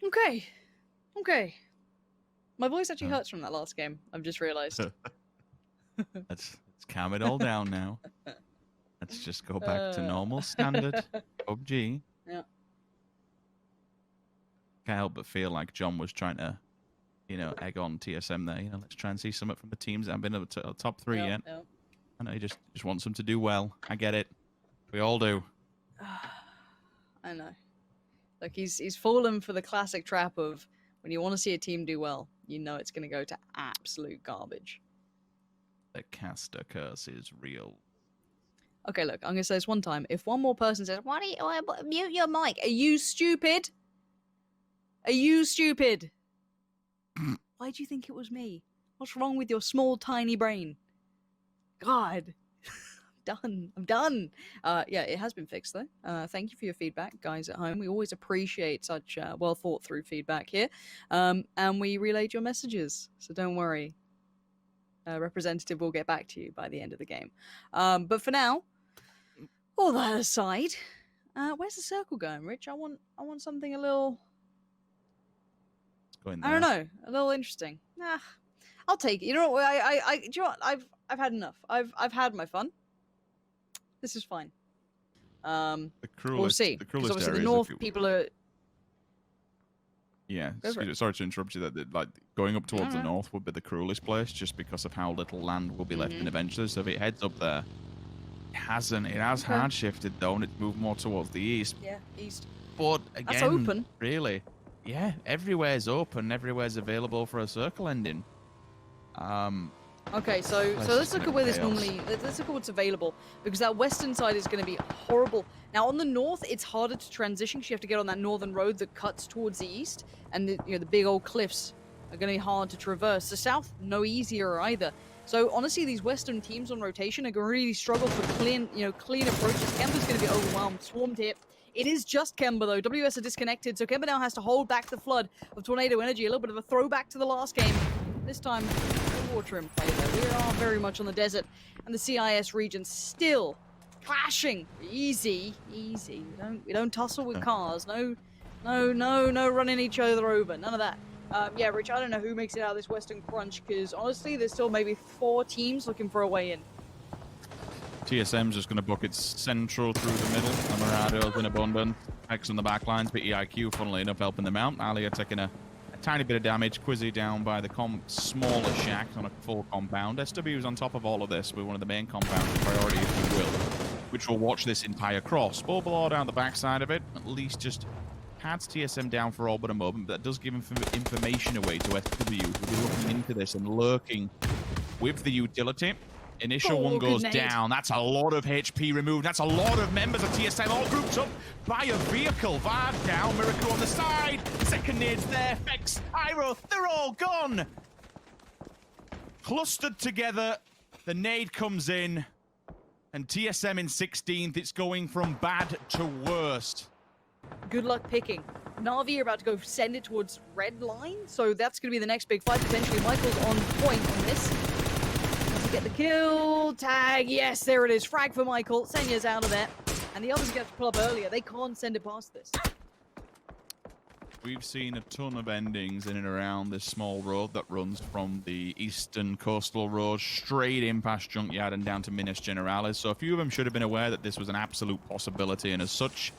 Okay. Okay. My voice actually hurts from that last game. I've just realized. Let's calm it all down now. Let's just go back to normal standard PUBG. Yeah. Can't help but feel like John was trying to, egg on TSM there. Let's try and see something from the teams that haven't been at the top three yet. Yep. I know he just wants them to do well. I get it. We all do. I know. Like he's fallen for the classic trap of when you want to see a team do well, you know it's going to go to absolute garbage. The caster curse is real. Okay, look, I'm going to say this one time. If one more person says, "Why do you mute your mic? Are you stupid? Are you stupid? Why do you think it was me? What's wrong with your small, tiny brain? God." I'm done. Yeah, it has been fixed though. Thank you for your feedback, guys at home. We always appreciate such well thought through feedback here. And we relayed your messages, so don't worry. Representative will get back to you by the end of the game. But for now, all that aside, where's the circle going, Rich? I want something a little. It's going there. I don't know, a little interesting. I'll take it. You know what? Do you know what? I've had enough. I've had my fun. This is fine. The cruelest, we'll see. The cruelest obviously the north people are. Yeah, sorry to interrupt you. That like going up towards the north would be the cruelest place, just because of how little land will be left in eventually. So if it heads up there, it has hard shifted though, and it's moved more towards the east. Yeah, east. But again, that's open. Really, yeah, everywhere's open. Everywhere's available for a circle ending. Okay, so let's look at where this normally. Let's look at what's available, because that western side is going to be horrible. Now on the north, it's harder to transition because you have to get on that northern road that cuts towards the east, and the the big old cliffs are going to be hard to traverse. The south, no easier either. So honestly, these western teams on rotation are going to really struggle for clean approaches. Kemba's going to be overwhelmed, swarmed here. It is just Kemba though. WS are disconnected, so Kemba now has to hold back the flood of tornado energy. A little bit of a throwback to the last game. This time, no water in play though. We are very much on the desert, and the CIS region still clashing. Easy. We don't tussle with cars. No running each other over. None of that. Yeah, Rich, I don't know who makes it out of this Western Crunch, because honestly, there's still maybe 4 teams looking for a way in. TSM's just going to book its central through the middle. Amarado's in abundance. X on the back lines, but EIQ, funnily enough, helping them out. Alia taking a tiny bit of damage. Quizzy down by the smaller shack on a full compound. SW's on top of all of this with one of the main compounds priority, if you will, which will watch this entire cross. Bulbalor down the backside of it, at least just pats TSM down for all but a moment, but that does give information away to SW, who will be looking into this and lurking with the utility. Initial one goes down. That's a lot of HP removed. That's a lot of members of TSM all grouped up by a vehicle. Vard down, Miracle on the side. Second nade's there. Fex, Pyro, they're all gone. Clustered together. The nade comes in. And TSM in 16th. It's going from bad to worst. Good luck picking. Na'Vi are about to go send it towards red line, so that's going to be the next big fight potentially. Michael's on point on this. Get the kill tag. Yes, there it is. Frag for Michael. Senya's out of there, and the others get to pull up earlier. They can't send it past this. We've seen a ton of endings in and around this small road that runs from the eastern coastal road straight in past Junkyard and down to Minas Generalis. So a few of them should have been aware that this was an absolute possibility, and as such,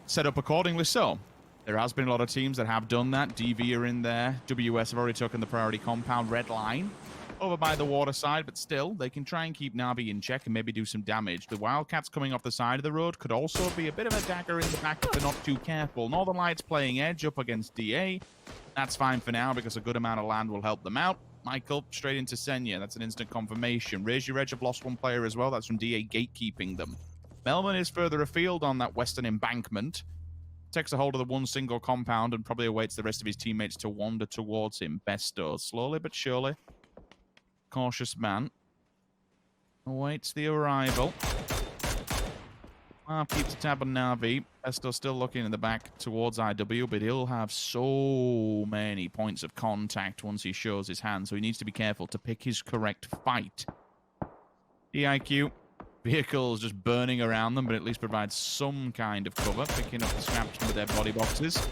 set up accordingly. So there has been a lot of teams that have done that. DV are in there. WS have already taken the priority compound. Red line over by the water side, but still, they can try and keep Na'Vi in check and maybe do some damage. The Wildcats coming off the side of the road could also be a bit of a dagger in the back if they're not too careful. Northern Lights playing edge up against DA. That's fine for now because a good amount of land will help them out. Michael, straight into Senya. That's an instant confirmation. Raise Your Edge have lost one player as well. That's from DA gatekeeping them. Melbourne is further afield on that western embankment. Takes a hold of the one single compound and probably awaits the rest of his teammates to wander towards him. Besto, slowly but surely. Cautious man awaits the arrival. Keeps a tab on Na'Vi. Besto still looking in the back towards IW, but he'll have so many points of contact once he shows his hand, so he needs to be careful to pick his correct fight. DIQ. Vehicles just burning around them, but at least provides some kind of cover, picking up the scraps from the dead body boxes.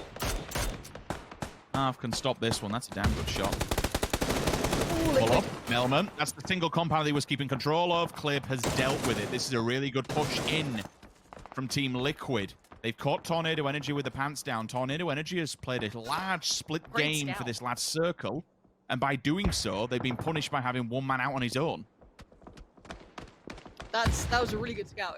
Half can stop this one. That's a damn good shot. Ooh, Pull up, Melman. That's the single compound he was keeping control of. Clib has dealt with it. This is a really good push in from Team Liquid. They've caught Tornado Energy with the pants down. Tornado Energy has played a large split game for this last circle. And by doing so, they've been punished by having one man out on his own. That was a really good scout.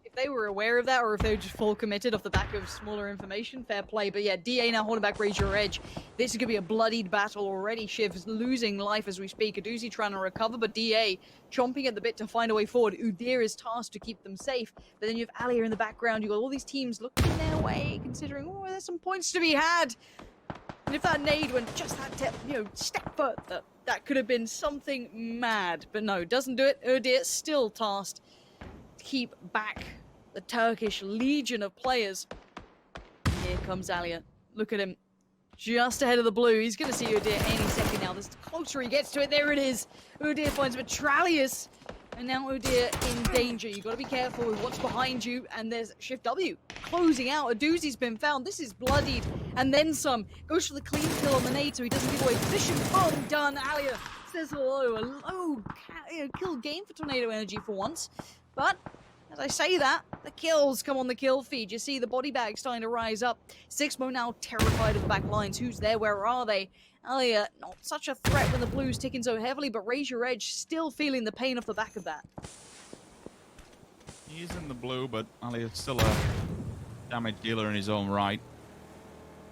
If they were aware of that, or if they were just full committed off the back of smaller information, fair play. But yeah, DA now holding back Raise Your Edge. This is going to be a bloodied battle already. Shiv is losing life as we speak. Aduzi trying to recover, but DA chomping at the bit to find a way forward. Udyr is tasked to keep them safe. But then you have Alia in the background. You've got all these teams looking their way, considering, oh, there's some points to be had. And if that nade went just that step further, that could have been something mad. But no, doesn't do it. Udyr still tasked to keep back the Turkish legion of players. Here comes Alia. Look at him. Just ahead of the blue. He's going to see Udyr any second now. The closer he gets to it, there it is. Udyr finds Metralius. And now Udyr in danger. You've got to be careful with what's behind you. And there's Shift W closing out. Aduzi's been found. This is bloodied. And then some. Goes for the clean kill on the nade so he doesn't give away position. Boom, done. Alia says hello. A low kill game for Tornado Energy for once. But as I say that, the kills come on the kill feed. You see the body bag starting to rise up. Sixmo now terrified of the back lines. Who's there? Where are they? Alia, not such a threat when the blue's ticking so heavily, but Raise Your Edge still feeling the pain off the back of that. He's in the blue, but Alia's still a damage dealer in his own right.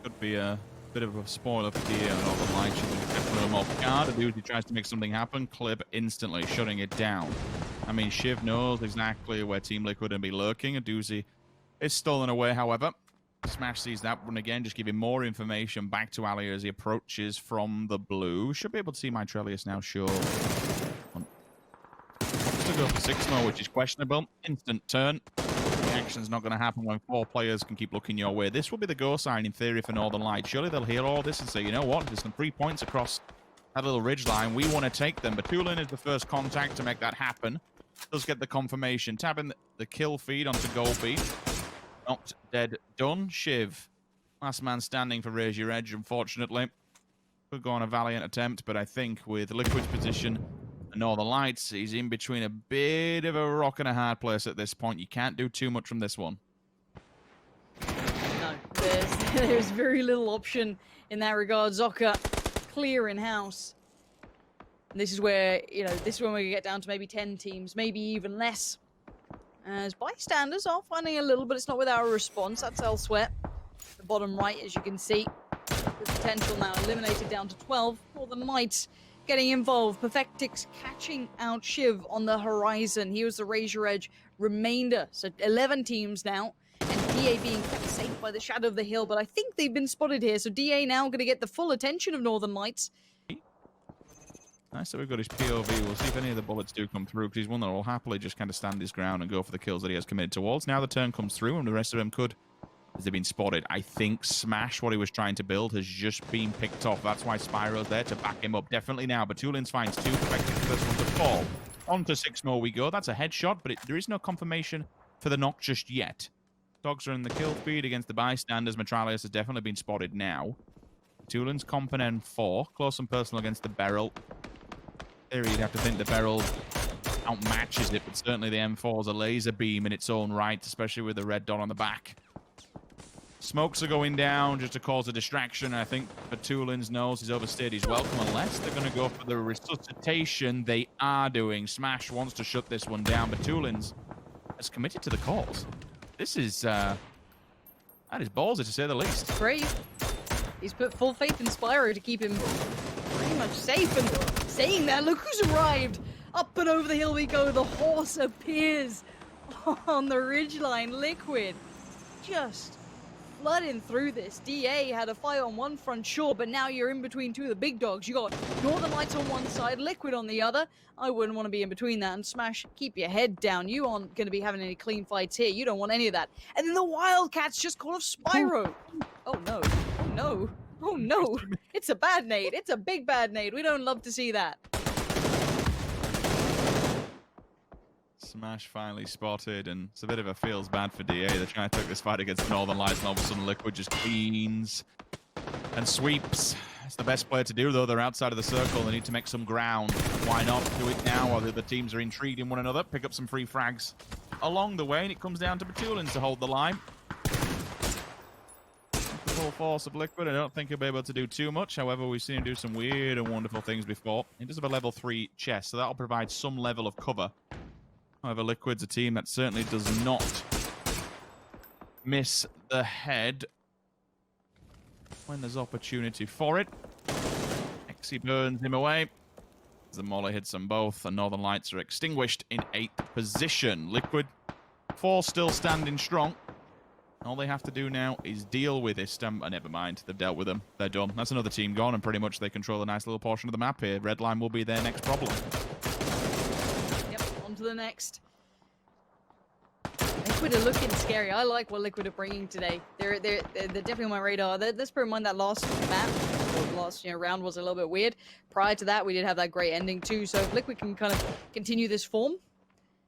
Could be a bit of a spoiler for DA and Northern Lights. She's going to get them off guard. Aduzi tries to make something happen. Clib instantly shutting it down. I mean, Shiv knows exactly where Team Liquid will be lurking. Aduzi is stolen away, however. Smash sees that one again, just giving more information back to Alia as he approaches from the blue. Should be able to see Metralius now, sure. To go for 6-0, which is questionable. Instant turn. The action's not going to happen when 4 players can keep looking your way. This will be the go sign, in theory, for Northern Lights. Surely they'll hear all this and say, you know what, there's some 3 points across that little ridge line. We want to take them. Batulin is the first contact to make that happen. Does get the confirmation. Tapping the kill feed onto Goldbeat. Not dead done. Shiv. Last man standing for Raise Your Edge, unfortunately. Could go on a valiant attempt, but I think with Liquid's position and Northern Lights, he's in between a bit of a rock and a hard place at this point. You can't do too much from this one. No, there's very little option in that regard. Zoka clear in house. And this is where, this is when we get down to maybe 10 teams, maybe even less. As bystanders are finding a little, but it's not without a response. That's elsewhere. The bottom right, as you can see, the potential now eliminated down to 12. Northern Lights getting involved. Perfectix catching out Shiv on the horizon. He was the Raise Your Edge remainder. So 11 teams now. And DA being kept safe by the shadow of the hill. But I think they've been spotted here. So DA now going to get the full attention of Northern Lights. Nice that we've got his POV. We'll see if any of the bullets do come through, because he's one that will happily just kind of stand his ground and go for the kills that he has committed towards. Now the turn comes through, and the rest of them could, as they've been spotted. I think Smash, what he was trying to build, has just been picked off. That's why Spyro's there to back him up. Definitely now. Batulins finds 2, perfecting the first one to fall. On to 6 more we go. That's a headshot, but there is no confirmation for the knock just yet. Dogs are in the kill feed against the bystanders. Metralius has definitely been spotted now. Batulins comp an N4. Close and personal against the barrel. There you'd have to think the barrel outmatches it, but certainly the M4 is a laser beam in its own right, especially with the red dot on the back. Smokes are going down just to cause a distraction. I think Batulins knows he's overstayed his welcome, unless they're going to go for the resuscitation. They are doing. Smash wants to shut this one down. Batulins has committed to the cause. This is, that is ballsy to say the least. Brave. He's put full faith in Spyro to keep him pretty much safe, and saying that, look who's arrived! Up and over the hill we go, the horse appears on the ridgeline. Liquid just flooding through this. DA had a fight on one front, sure, but now you're in between 2 of the big dogs. You got Northern Lights on one side, Liquid on the other. I wouldn't want to be in between that. And Smash, keep your head down. You aren't going to be having any clean fights here. You don't want any of that. And then the Wildcats just call off Spyro. Oh no, oh no. Oh no, it's a bad nade. It's a big bad nade. We don't love to see that. Smash finally spotted, and it's a bit of a feels bad for DA. They're trying to take this fight against Northern Lights, and all of a sudden Liquid just cleans And sweeps. It's the best player to do, though. They're outside of the circle. They need to make some ground. Why not do it now while the other teams are intrigued in one another? Pick up some free frags along the way, and it comes down to Batulins to hold the line. The full force of Liquid, I don't think he'll be able to do too much. However, we've seen him do some weird and wonderful things before. He does have a level 3 chest, so that'll provide some level of cover. However, Liquid's a team that certainly does not miss the head when there's opportunity for it. Exy burns him away. The molly hits them both. The Northern Lights are extinguished in 8th position. Liquid 4 still standing strong. All they have to do now is deal with this. Never mind. They've dealt with them. They're done. That's another team gone, and pretty much they control a nice little portion of the map here. Redline will be their next problem. Yep, on to the next. Liquid are looking scary. I like what Liquid are bringing today. They're definitely on my radar. Let's bear in mind that last map, or the last round was a little bit weird. Prior to that, we did have that great ending too. So if Liquid can kind of continue this form,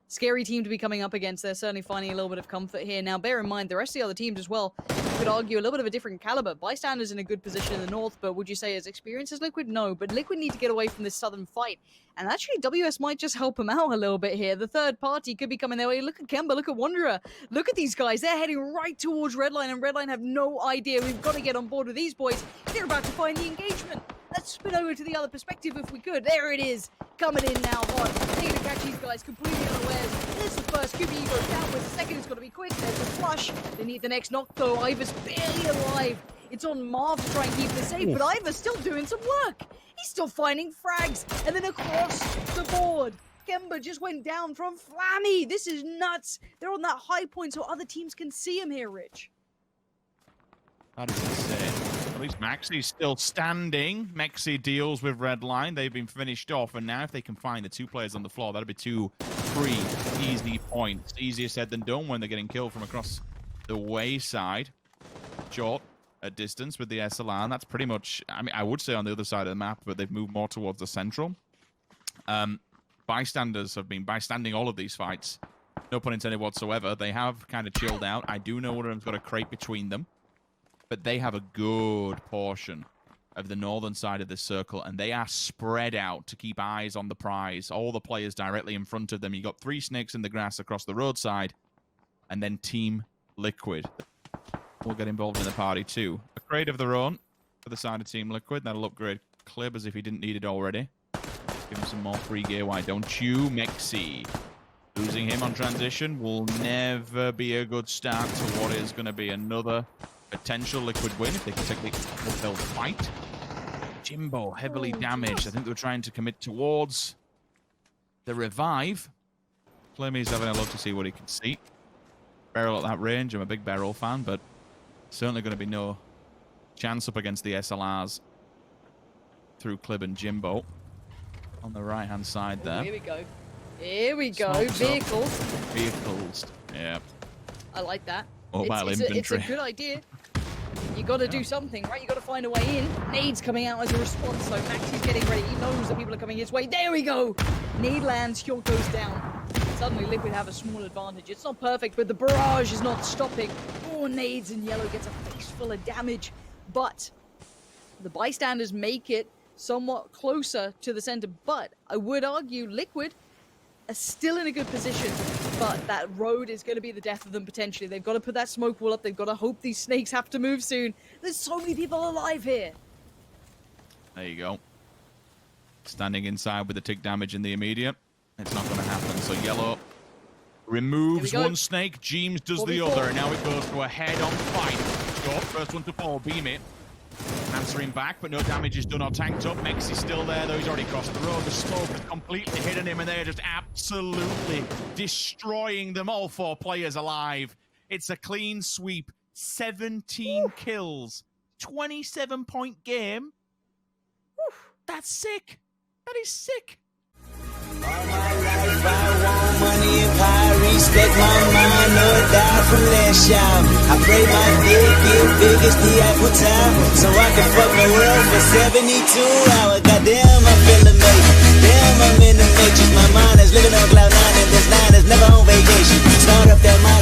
scary team to be coming up against. They're certainly finding a little bit of comfort here. Now, bear in mind, the rest of the other teams as well, you could argue a little bit of a different caliber. Bystanders in a good position in the north, but would you say as experienced as Liquid? No, but Liquid need to get away from this southern fight. And actually, WS might just help them out a little bit here. The third party could be coming their way. Look at Kemba, look at Wanderer. Look at these guys. They're heading right towards Redline, and Redline have no idea. We've got to get on board with these boys. They're about to find the engagement. Let's spin over to the other perspective if we could. There it is. Coming in now hard. They're going to catch these guys completely unawares. There's the first. QBE goes down with the second. It's got to be quick. There's the flush. They need the next knock, though. Ivor's barely alive. It's on Marv to try and keep this safe, but Ivor's still doing some work. He's still finding frags. And then across the board, Kemba just went down from Flammy. This is nuts. They're on that high point so other teams can see him here, Rich. That is insane. At least Maxi's still standing. Maxi deals with Redline. They've been finished off, and now if they can find the 2 players on the floor, that'll be 2 free easy points. Easier said than done when they're getting killed from across the wayside. Short at distance with the SLR, and that's pretty much, I mean, I would say on the other side of the map, but they've moved more towards the central. Bystanders have been bystanding all of these fights. No pun intended whatsoever. They have kind of chilled out. I do know one of them's got a crate between them, but they have a good portion of the northern side of this circle, and they are spread out to keep eyes on the prize. All the players directly in front of them. You got 3 snakes in the grass across the roadside, and then Team Liquid will get involved in the party too. A crate of their own for the side of Team Liquid. That'll upgrade Clib as if he didn't need it already. Give him some more free gear. Why don't you, Mexi? Losing him on transition will never be a good start to what is going to be another potential Liquid win if they can take the uphill fight. Jimbo heavily damaged. I think they were trying to commit towards the revive. Flamey's having a look to see what he can see. Barrel at that range. I'm a big barrel fan, but certainly going to be no chance up against the SLRs through Clib and Jimbo. On the right-hand side there. Here we go. Here we go. Smokes Vehicles. Vehicles. Yeah. I like that. Mobile infantry. It's a good idea. You got to do something, right? You got to find a way in. Nades coming out as a response, so Maxi's getting ready. He knows that people are coming his way. There we go. Nade lands. Hjort goes down. Suddenly, Liquid have a small advantage. It's not perfect, but the barrage is not stopping. Oh, Nades in yellow gets a face full of damage. But the bystanders make it somewhat closer to the center. But I would argue Liquid are still in a good position. But that road is going to be the death of them potentially. They've got to put that smoke wall up. They've got to hope these snakes have to move soon. There's so many people alive here. There you go. Standing inside with the tick damage in the immediate. It's not going to happen. So yellow removes one snake. Jeems does the other. And now it goes to a head-on fight. Short, first one to fall. Beam it. Answering back, but no damage is done or tanked up. Mexi's still there, though. He's already crossed the road. The smoke has completely hidden him, and they're just absolutely destroying them. All 4 players alive. It's a clean sweep. 17 kills. 27-point game. That's sick. That is sick. All my life I want money and power, respect my mind, no die from last shot. I pray my dick get big as the Eiffel Tower, so I can fuck the world for 72 hours. Goddamn, I feel amazing. Damn, I'm in the matrix. My mind is living on cloud 9 and this 9 is never on vacation. Start up that mind.